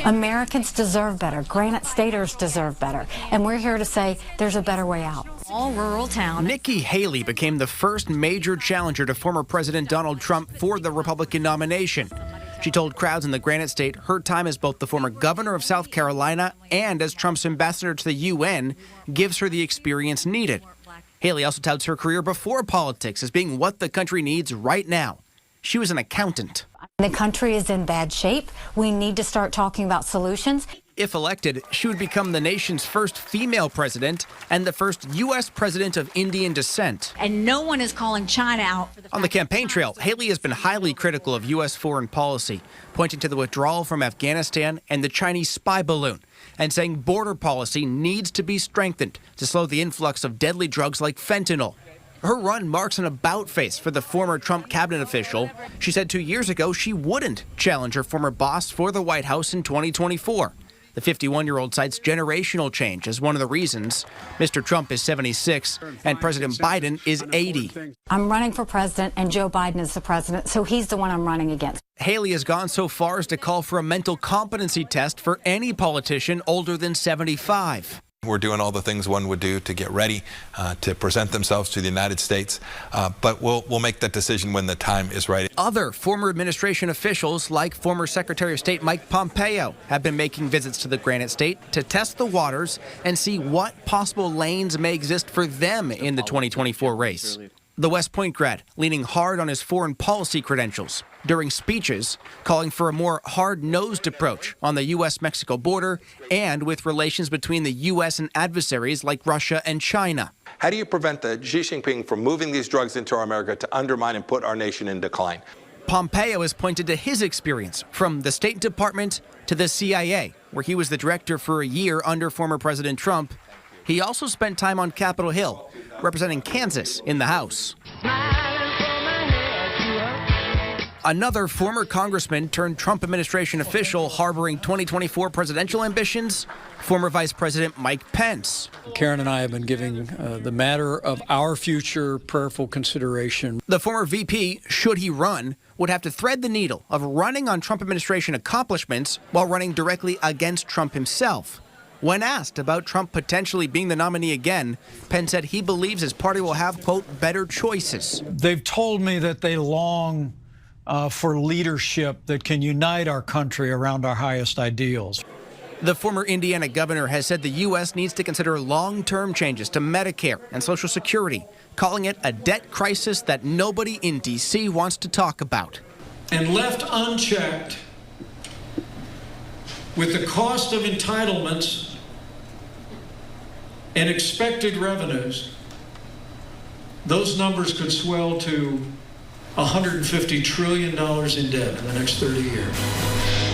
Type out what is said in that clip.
Americans deserve better. Granite Staters deserve better. And we're here to say there's a better way out. All rural town. Nikki Haley became the first major challenger to former President Donald Trump for the Republican nomination. She told crowds in the Granite State her time as both the former governor of South Carolina and as Trump's ambassador to the UN gives her the experience needed. Haley also touts her career before politics as being what the country needs right now. She was an accountant. The country is in bad shape. We need to start talking about solutions. If elected, she would become the nation's first female president and the first U.S. president of Indian descent. And no one is calling China out. On the campaign trail, Haley has been highly critical of U.S. foreign policy, pointing to the withdrawal from Afghanistan and the Chinese spy balloon, and saying border policy needs to be strengthened to slow the influx of deadly drugs like fentanyl. Her run marks an about-face for the former Trump cabinet official. She said 2 years ago she wouldn't challenge her former boss for the White House in 2024. The 51-year-old cites generational change as one of the reasons. Mr. Trump is 76 and President Biden is 80. I'm running for president and Joe Biden is the president, so he's the one I'm running against. Haley has gone so far as to call for a mental competency test for any politician older than 75. We're doing all the things one would do to get ready to present themselves to the United States, but we'll make that decision when the time is right. Other former administration officials, like former Secretary of State Mike Pompeo, have been making visits to the Granite State to test the waters and see what possible lanes may exist for them in the 2024 race. The West Point grad leaning hard on his foreign policy credentials during speeches, calling for a more hard-nosed approach on the U.S.-Mexico border and with relations between the U.S. and adversaries like Russia and China. How do you prevent Xi Jinping from moving these drugs into our America to undermine and put our nation in decline? Pompeo has pointed to his experience from the State Department to the CIA, where he was the director for a year under former President Trump. He also spent time on Capitol Hill, representing Kansas in the House. Another former congressman turned Trump administration official harboring 2024 presidential ambitions, former Vice President Mike Pence. Karen and I have been giving the matter of our future prayerful consideration. The former VP, should he run, would have to thread the needle of running on Trump administration accomplishments while running directly against Trump himself. When asked about Trump potentially being the nominee again, Pence said he believes his party will have, quote, better choices. They've told me that they long for leadership that can unite our country around our highest ideals. The former Indiana governor has said the U.S. needs to consider long-term changes to Medicare and Social Security, calling it a debt crisis that nobody in D.C. wants to talk about. And left unchecked, with the cost of entitlements and expected revenues, those numbers could swell to $150 trillion in debt in the next 30 years.